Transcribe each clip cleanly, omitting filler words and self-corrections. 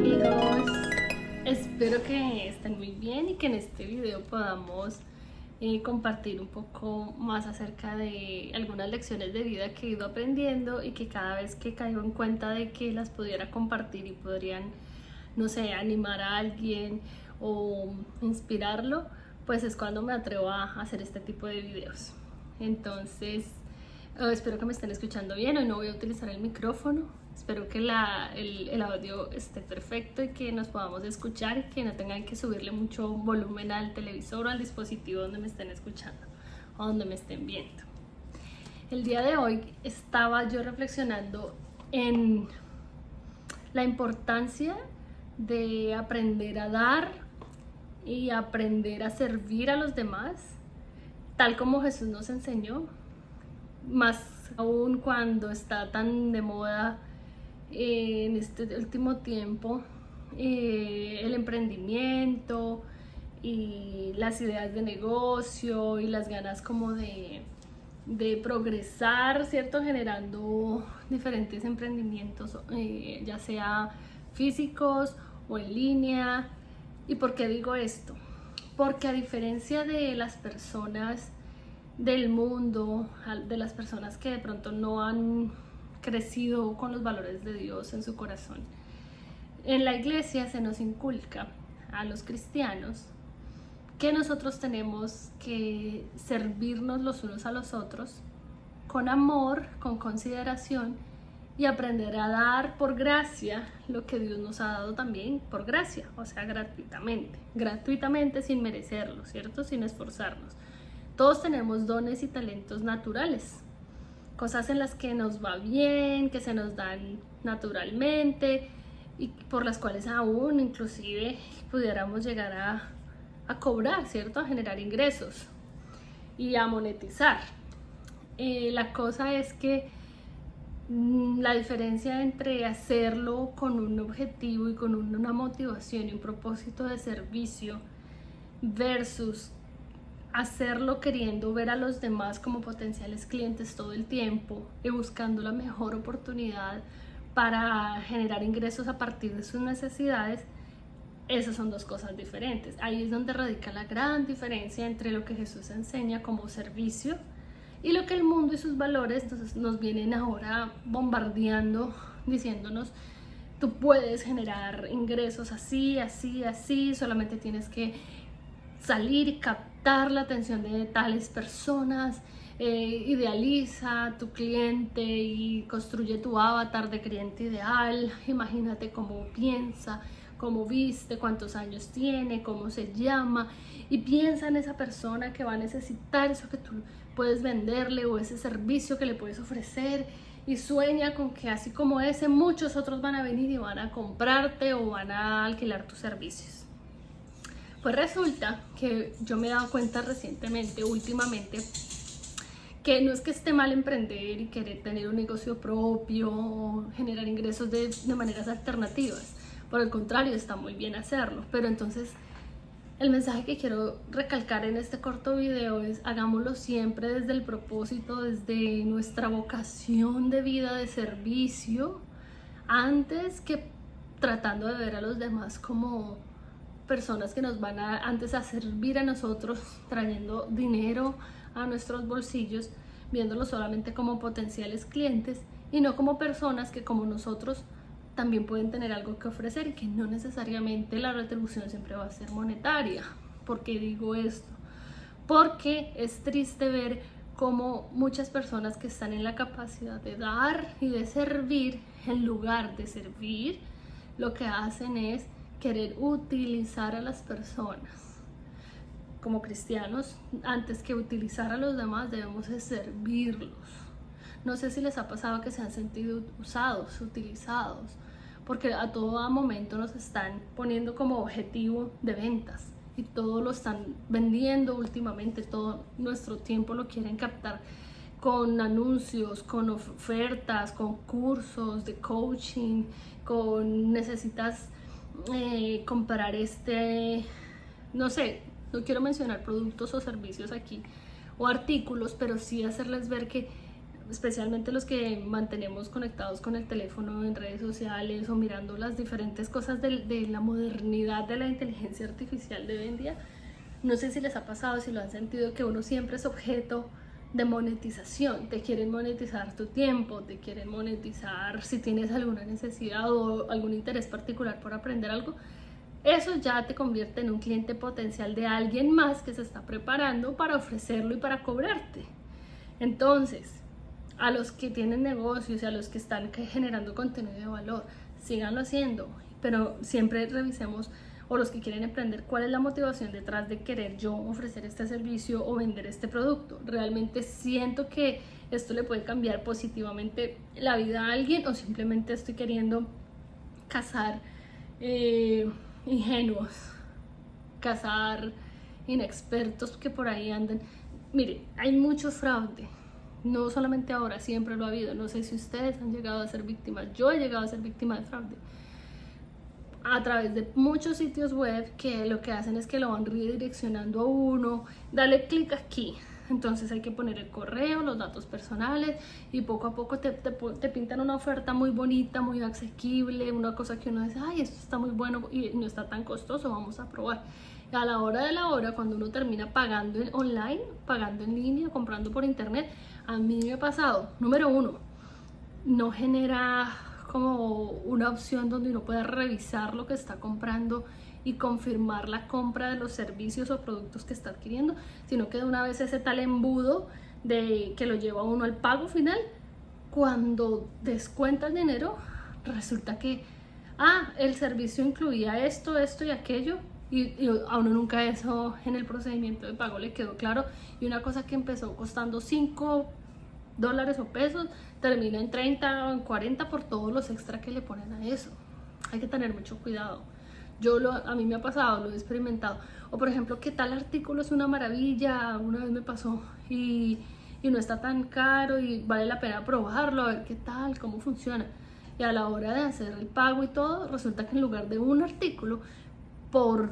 amigos, espero que estén muy bien y que en este video podamos compartir un poco más acerca de algunas lecciones de vida que he ido aprendiendo y que cada vez que caigo en cuenta de que las pudiera compartir y podrían, no sé, animar a alguien o inspirarlo, pues es cuando me atrevo a hacer este tipo de videos. Entonces, espero que me estén escuchando bien. Hoy no voy a utilizar el micrófono. Espero que el audio esté perfecto y que nos podamos escuchar y que no tengan que subirle mucho volumen al televisor o al dispositivo donde me estén escuchando o donde me estén viendo. El día de hoy estaba yo reflexionando en la importancia de aprender a dar y aprender a servir a los demás, tal como Jesús nos enseñó, más aún cuando está tan de moda en este último tiempo el emprendimiento y las ideas de negocio y las ganas como de progresar, ¿cierto? Generando diferentes emprendimientos, ya sea físicos o en línea. ¿Y por qué digo esto? Porque a diferencia de las personas del mundo, de las personas que de pronto no han crecido con los valores de Dios en su corazón, en la iglesia se nos inculca a los cristianos que nosotros tenemos que servirnos los unos a los otros con amor, con consideración y aprender a dar por gracia lo que Dios nos ha dado también por gracia, o sea, gratuitamente sin merecerlo, ¿cierto? Sin esforzarnos. Todos tenemos dones y talentos naturales, cosas en las que nos va bien, que se nos dan naturalmente y por las cuales aún inclusive pudiéramos llegar a cobrar, ¿cierto? A generar ingresos y a monetizar. La cosa es que la diferencia entre hacerlo con un objetivo y con una motivación y un propósito de servicio versus hacerlo queriendo ver a los demás como potenciales clientes todo el tiempo y buscando la mejor oportunidad para generar ingresos a partir de sus necesidades, esas son dos cosas diferentes. Ahí es donde radica la gran diferencia entre lo que Jesús enseña como servicio y lo que el mundo y sus valores nos vienen ahora bombardeando, diciéndonos: tú puedes generar ingresos así, así, así, solamente tienes que salir y captar la atención de tales personas, idealiza a tu cliente y construye tu avatar de cliente ideal, imagínate cómo piensa, cómo viste, cuántos años tiene, cómo se llama, y piensa en esa persona que va a necesitar eso que tú puedes venderle o ese servicio que le puedes ofrecer, y sueña con que así como ese, muchos otros van a venir y van a comprarte o van a alquilar tus servicios. Pues resulta que yo me he dado cuenta recientemente, últimamente, que no es que esté mal emprender y querer tener un negocio propio o generar ingresos de maneras alternativas. Por el contrario, está muy bien hacerlo. Pero entonces el mensaje que quiero recalcar en este corto video es: hagámoslo siempre desde el propósito, desde nuestra vocación de vida de servicio, antes que tratando de ver a los demás como personas que nos van antes a servir a nosotros, trayendo dinero a nuestros bolsillos, viéndolos solamente como potenciales clientes y no como personas que, como nosotros, también pueden tener algo que ofrecer y que no necesariamente la retribución siempre va a ser monetaria. ¿Por qué digo esto? Porque es triste ver cómo muchas personas que están en la capacidad de dar y de servir, en lugar de servir, lo que hacen es querer utilizar a las personas. Como cristianos, antes que utilizar a los demás, debemos de servirlos. No sé si les ha pasado que se han sentido usados, utilizados, porque a todo momento nos están poniendo como objetivo de ventas y todo lo están vendiendo últimamente, todo nuestro tiempo lo quieren captar con anuncios, con ofertas, con cursos de coaching, con necesitas comprar no sé, no quiero mencionar productos o servicios aquí o artículos, pero sí hacerles ver que especialmente los que mantenemos conectados con el teléfono en redes sociales o mirando las diferentes cosas de la modernidad de la inteligencia artificial de hoy en día. No sé si les ha pasado, si lo han sentido, que uno siempre es objeto de monetización. Te quieren monetizar tu tiempo, te quieren monetizar si tienes alguna necesidad o algún interés particular por aprender algo. Eso ya te convierte en un cliente potencial de alguien más que se está preparando para ofrecerlo y para cobrarte. Entonces, a los que tienen negocios y a los que están generando contenido de valor, síganlo haciendo, pero siempre revisemos, o los que quieren emprender, cuál es la motivación detrás de querer yo ofrecer este servicio o vender este producto. Realmente siento que esto le puede cambiar positivamente la vida a alguien, o simplemente estoy queriendo cazar ingenuos, cazar inexpertos que por ahí andan. Mire, hay mucho fraude. No solamente ahora, siempre lo ha habido. No sé si ustedes han llegado a ser víctimas. Yo he llegado a ser víctima de fraude a través de muchos sitios web que lo que hacen es que lo van redireccionando a uno. Dale clic aquí. Entonces hay que poner el correo, los datos personales, y poco a poco te pintan una oferta muy bonita, muy asequible, una cosa que uno dice, ay, esto está muy bueno y no está tan costoso, vamos a probar. Y a la hora de la hora, cuando uno termina pagando online, pagando en línea, comprando por internet, a mí me ha pasado, número uno, no genera como una opción donde uno pueda revisar lo que está comprando y confirmar la compra de los servicios o productos que está adquiriendo, sino que de una vez ese tal embudo de que lo lleva a uno al pago final. Cuando descuenta el dinero, resulta que el servicio incluía esto, esto y aquello, y a uno nunca eso en el procedimiento de pago le quedó claro, y una cosa que empezó costando $5 o pesos termina en 30 o en 40 por todos los extras que le ponen a eso. Hay que tener mucho cuidado. A mí me ha pasado, lo he experimentado. O por ejemplo, que tal artículo es una maravilla, una vez me pasó, y no está tan caro y vale la pena probarlo, a ver qué tal, cómo funciona. Y a la hora de hacer el pago y todo, resulta que en lugar de un artículo, por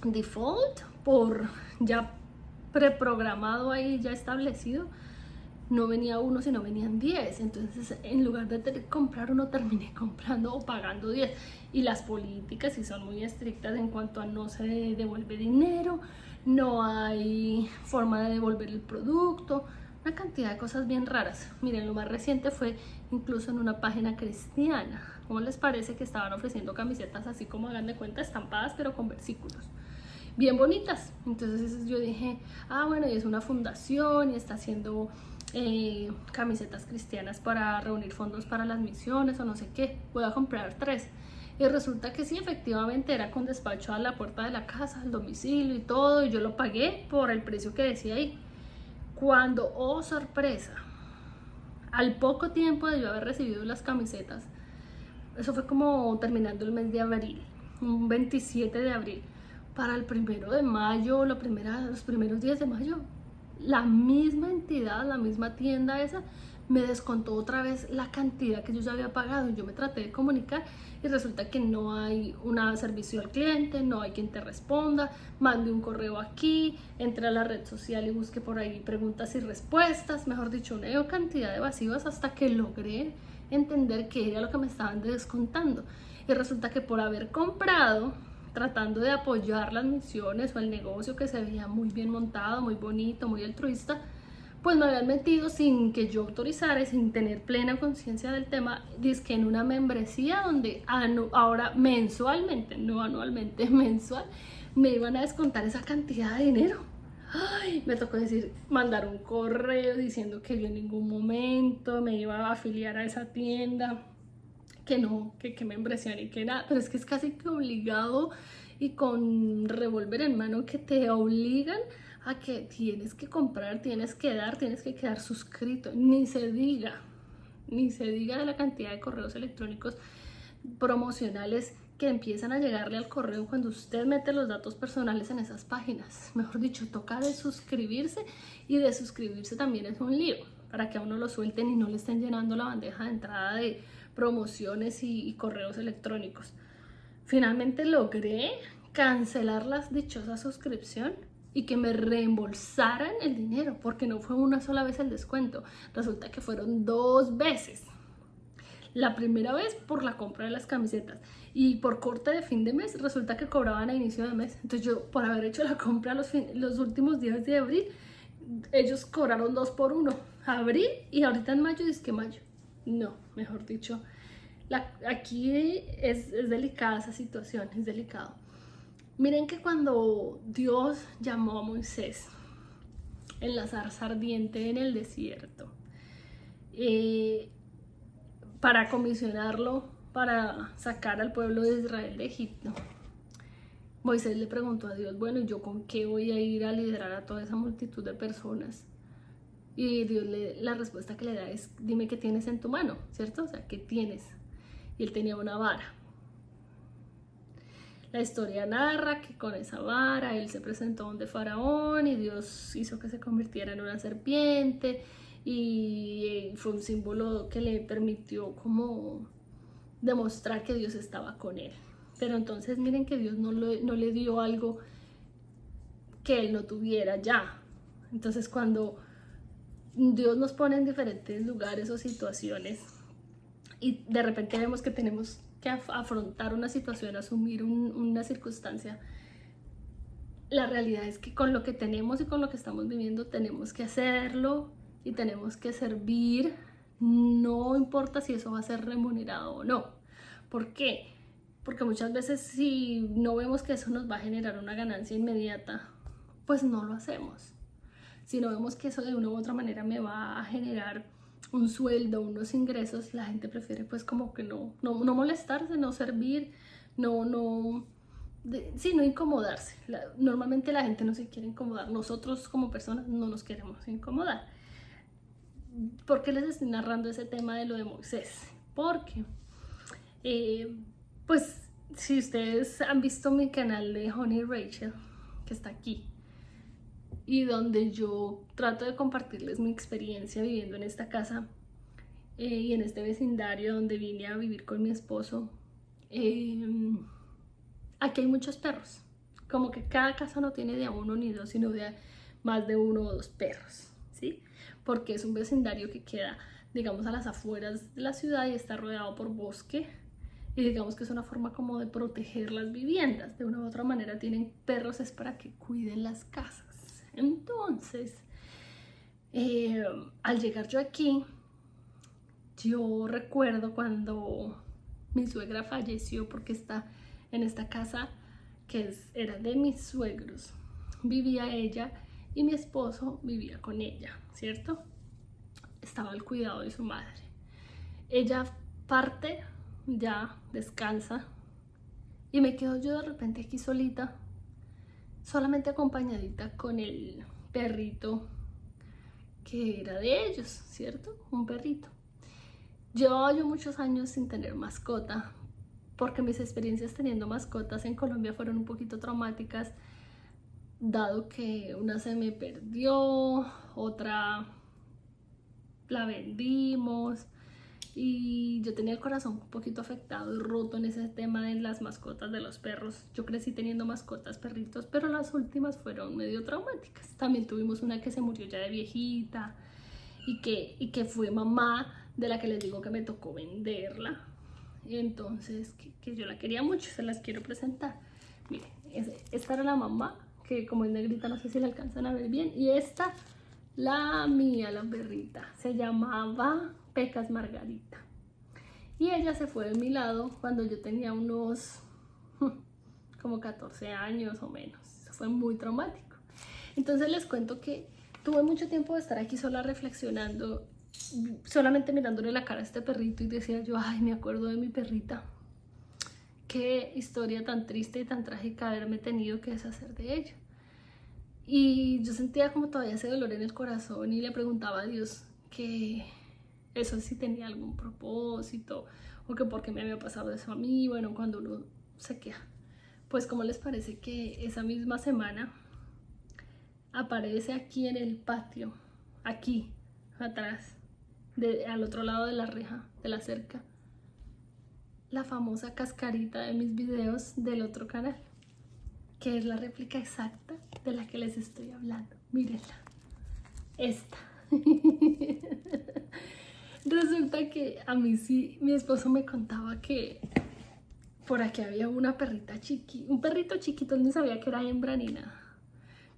default, por ya preprogramado ahí, ya establecido, no venía uno, sino venían 10. Entonces, en lugar de comprar uno, terminé comprando o pagando 10. Y las políticas sí son muy estrictas en cuanto a no se devuelve dinero, no hay forma de devolver el producto, una cantidad de cosas bien raras. Miren, lo más reciente fue incluso en una página cristiana. ¿Cómo les parece que estaban ofreciendo camisetas así como, hagan de cuenta, estampadas, pero con versículos? Bien bonitas. Entonces yo dije, bueno, y es una fundación y está haciendo camisetas cristianas para reunir fondos para las misiones o no sé qué, voy a comprar 3. Y resulta que sí, efectivamente era con despacho a la puerta de la casa, al domicilio y todo, y yo lo pagué por el precio que decía ahí. Cuando, oh sorpresa, al poco tiempo de yo haber recibido las camisetas, eso fue como terminando el mes de abril, un 27 de abril, para el 1 de mayo, los primeros días de mayo, la misma entidad, la misma tienda esa, me descontó otra vez la cantidad que yo ya había pagado. Yo me traté de comunicar y resulta que no hay un servicio al cliente, no hay quien te responda. Mande un correo aquí, entre a la red social y busque por ahí preguntas y respuestas, mejor dicho, una cantidad de evasivas, hasta que logré entender qué era lo que me estaban descontando. Y resulta que por haber comprado tratando de apoyar las misiones o el negocio que se veía muy bien montado, muy bonito, muy altruista, pues me habían metido sin que yo autorizara y sin tener plena conciencia del tema, dizque en una membresía donde ahora mensualmente, no anualmente, mensual, me iban a descontar esa cantidad de dinero. Me tocó mandar un correo diciendo que yo en ningún momento me iba a afiliar a esa tienda, que no, que membresía ni que nada, pero es que es casi que obligado y con revólver en mano que te obligan a que tienes que comprar, tienes que quedar suscrito. Ni se diga de la cantidad de correos electrónicos promocionales que empiezan a llegarle al correo cuando usted mete los datos personales en esas páginas. Mejor dicho, toca de suscribirse, y de suscribirse también es un lío para que a uno lo suelten y no le estén llenando la bandeja de entrada de promociones y correos electrónicos. Finalmente logré cancelar la dichosa suscripción y que me reembolsaran el dinero, porque no fue una sola vez el descuento, resulta que fueron 2 veces. La primera vez por la compra de las camisetas y por corte de fin de mes resulta que cobraban a inicio de mes. Entonces yo, por haber hecho la compra los últimos días de abril, ellos cobraron 2 por 1, abril y ahorita en mayo, es que mayo. No, mejor dicho, aquí es delicada esa situación, es delicado. Miren que cuando Dios llamó a Moisés en la zarza ardiente en el desierto, para comisionarlo para sacar al pueblo de Israel de Egipto, Moisés le preguntó a Dios, bueno, ¿yo con qué voy a ir a liderar a toda esa multitud de personas? Y Dios la respuesta que le da es, dime qué tienes en tu mano, ¿cierto? O sea, ¿qué tienes? Y él tenía una vara. La historia narra que con esa vara él se presentó ante Faraón y Dios hizo que se convirtiera en una serpiente y fue un símbolo que le permitió como demostrar que Dios estaba con él. Pero entonces miren que Dios no le dio algo que él no tuviera ya. Entonces cuando Dios nos pone en diferentes lugares o situaciones y de repente vemos que tenemos que afrontar una situación, asumir una circunstancia, la realidad es que con lo que tenemos y con lo que estamos viviendo tenemos que hacerlo y tenemos que servir, no importa si eso va a ser remunerado o no. ¿Por qué? Porque muchas veces si no vemos que eso nos va a generar una ganancia inmediata, pues no lo hacemos. Si no vemos que eso de una u otra manera me va a generar un sueldo, unos ingresos, la gente prefiere pues como que no molestarse, no servir, no incomodarse. Normalmente la gente no se quiere incomodar, nosotros como personas no nos queremos incomodar. ¿Por qué les estoy narrando ese tema de lo de Moisés? Porque, pues, si ustedes han visto mi canal de Honey Rachel, que está aquí, y donde yo trato de compartirles mi experiencia viviendo en esta casa y en este vecindario donde vine a vivir con mi esposo, aquí hay muchos perros, como que cada casa no tiene de a uno ni dos, sino de más de 1 o 2 perros, ¿sí? Porque es un vecindario que queda, digamos, a las afueras de la ciudad y está rodeado por bosque, y digamos que es una forma como de proteger las viviendas. De una u otra manera tienen perros es para que cuiden las casas. Entonces, al llegar yo aquí, yo recuerdo cuando mi suegra falleció, porque está en esta casa que era de mis suegros. Vivía ella y mi esposo vivía con ella, ¿cierto? Estaba al cuidado de su madre. Ella parte, ya descansa, y me quedo yo de repente aquí solita, solamente acompañadita con el perrito que era de ellos, ¿cierto? Un perrito. Llevaba yo muchos años sin tener mascota, porque mis experiencias teniendo mascotas en Colombia fueron un poquito traumáticas, dado que una se me perdió, otra la vendimos, y yo tenía el corazón un poquito afectado y roto en ese tema de las mascotas, de los perros. Yo crecí teniendo mascotas, perritos, pero las últimas fueron medio traumáticas. También tuvimos una que se murió ya de viejita y que fue mamá de la que les digo que me tocó venderla. Y entonces que yo la quería mucho, se las quiero presentar. Miren, esta era la mamá, que como es negrita no sé si la alcanzan a ver bien, y esta, la mía, la perrita, se llamaba Pecas Margarita, y ella se fue de mi lado cuando yo tenía unos como 14 años o menos. Eso fue muy traumático. Entonces les cuento que tuve mucho tiempo de estar aquí sola reflexionando, solamente mirándole la cara a este perrito, y decía yo, ay, me acuerdo de mi perrita, qué historia tan triste y tan trágica haberme tenido que deshacer de ella. Y yo sentía como todavía ese dolor en el corazón y le preguntaba a Dios que eso sí tenía algún propósito, o que por qué me había pasado eso a mí. Bueno, cuando uno se queja, pues ¿cómo les parece que esa misma semana aparece aquí en el patio, aquí atrás, al otro lado de la reja, de la cerca, la famosa cascarita de mis videos del otro canal, que es la réplica exacta de la que les estoy hablando. Mírenla, esta. Resulta que a mí sí, mi esposo me contaba que por aquí había una perrita un perrito chiquito, él no sabía que era hembra ni nada,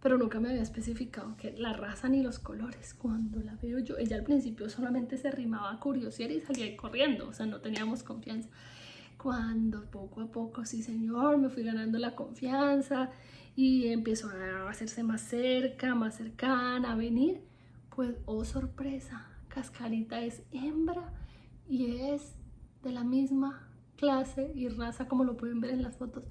pero nunca me había especificado que la raza ni los colores. Cuando la veo yo, ella al principio solamente se arrimaba a curiosear y salía corriendo, o sea, no teníamos confianza. Cuando poco a poco, sí señor, me fui ganando la confianza y empezó a hacerse más cerca, más cercana, a venir, pues, oh sorpresa, Cascarita es hembra y es de la misma clase y raza, como lo pueden ver en las fotos,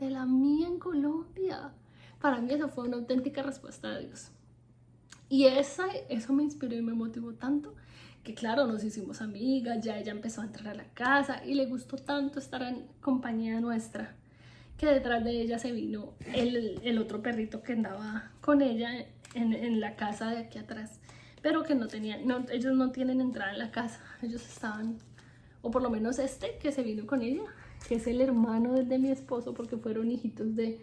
de la mía en Colombia. Para mí eso fue una auténtica respuesta de Dios. Y eso me inspiró y me motivó tanto que, claro, nos hicimos amigas, ya ella empezó a entrar a la casa y le gustó tanto estar en compañía nuestra, que detrás de ella se vino el otro perrito que andaba con ella en la casa de aquí atrás, pero que ellos no tienen entrada en la casa, ellos estaban, o por lo menos este que se vino con ella, que es el hermano de mi esposo, porque fueron hijitos de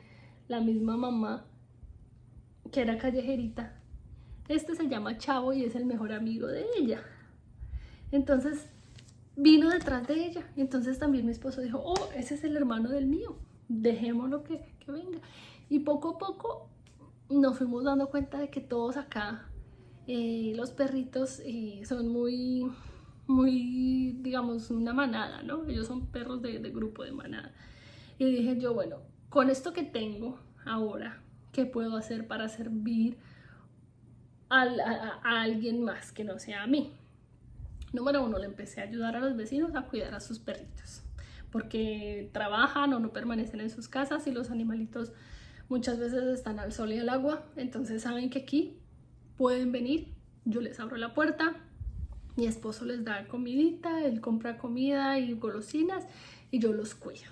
la misma mamá, que era callejerita. Este se llama Chavo y es el mejor amigo de ella. Entonces vino detrás de ella. Y entonces también mi esposo dijo, oh, ese es el hermano del mío, dejémoslo que venga. Y poco a poco nos fuimos dando cuenta de que todos acá, los perritos son muy, digamos, una manada, ¿no? Ellos son perros de grupo, de manada. Y dije yo, bueno, con esto que tengo ahora, ¿qué puedo hacer para servir a alguien más que no sea a mí? Número 1, le empecé a ayudar a los vecinos a cuidar a sus perritos, porque trabajan o no permanecen en sus casas y los animalitos muchas veces están al sol y al agua. Entonces saben que aquí pueden venir, yo les abro la puerta, mi esposo les da comidita, él compra comida y golosinas y yo los cuido.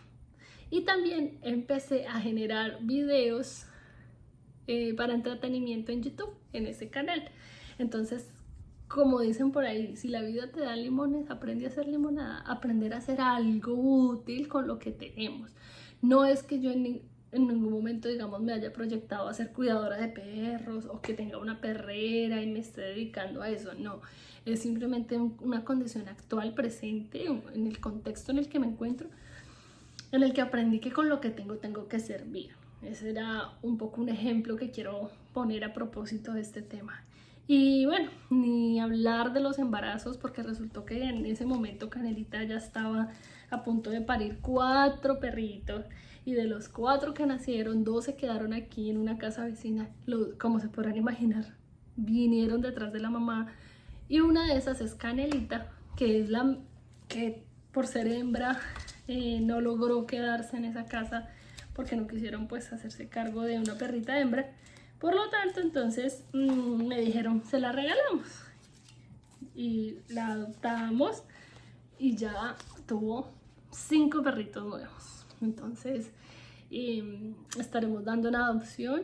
Y también empecé a generar videos para entretenimiento en YouTube, en ese canal. Entonces, como dicen por ahí, si la vida te da limones, aprende a hacer limonada, aprender a hacer algo útil con lo que tenemos. No es que yo en ningún momento, digamos, me haya proyectado a ser cuidadora de perros o que tenga una perrera y me esté dedicando a eso, no. Es simplemente una condición actual, presente, en el contexto en el que me encuentro, en el que aprendí que con lo que tengo que servir. Ese era un poco un ejemplo que quiero poner a propósito de este tema. Y bueno, ni hablar de los embarazos, porque resultó que en ese momento Canelita ya estaba a punto de parir 4 perritos, y de los 4 que nacieron, 2 se quedaron aquí en una casa vecina, como se podrán imaginar, vinieron detrás de la mamá, y una de esas es Canelita, que es la que por ser hembra no logró quedarse en esa casa porque no quisieron pues hacerse cargo de una perrita hembra. Por lo tanto, entonces me dijeron, se la regalamos y la adoptamos y ya tuvo 5 perritos nuevos. Entonces estaremos dando una adopción,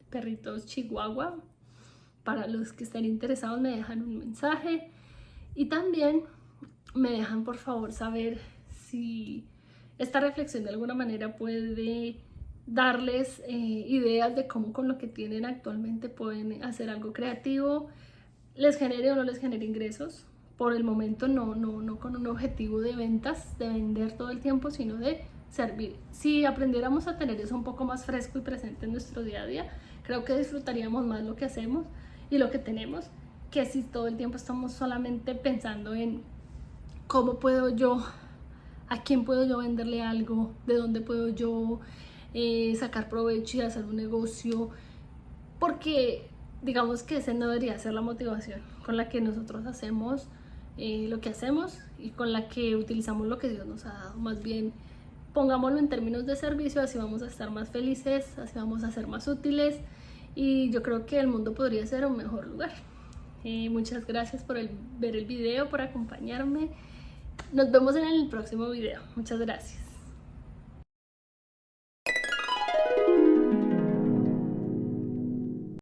perritos chihuahua. Para los que estén interesados me dejan un mensaje y también me dejan por favor saber si esta reflexión de alguna manera puede darles ideas de cómo con lo que tienen actualmente pueden hacer algo creativo, les genere o no les genere ingresos. Por el momento no con un objetivo de ventas, de vender todo el tiempo, sino de servir. Si aprendiéramos a tener eso un poco más fresco y presente en nuestro día a día, creo que disfrutaríamos más lo que hacemos y lo que tenemos, que si todo el tiempo estamos solamente pensando en cómo puedo yo, a quién puedo yo venderle algo, de dónde puedo yo sacar provecho y hacer un negocio, porque digamos que esa no debería ser la motivación con la que nosotros hacemos lo que hacemos y con la que utilizamos lo que Dios nos ha dado. Más bien pongámoslo en términos de servicio, así vamos a estar más felices, así vamos a ser más útiles y yo creo que el mundo podría ser un mejor lugar. Muchas gracias por ver el video, por acompañarme. Nos vemos en el próximo video. Muchas gracias.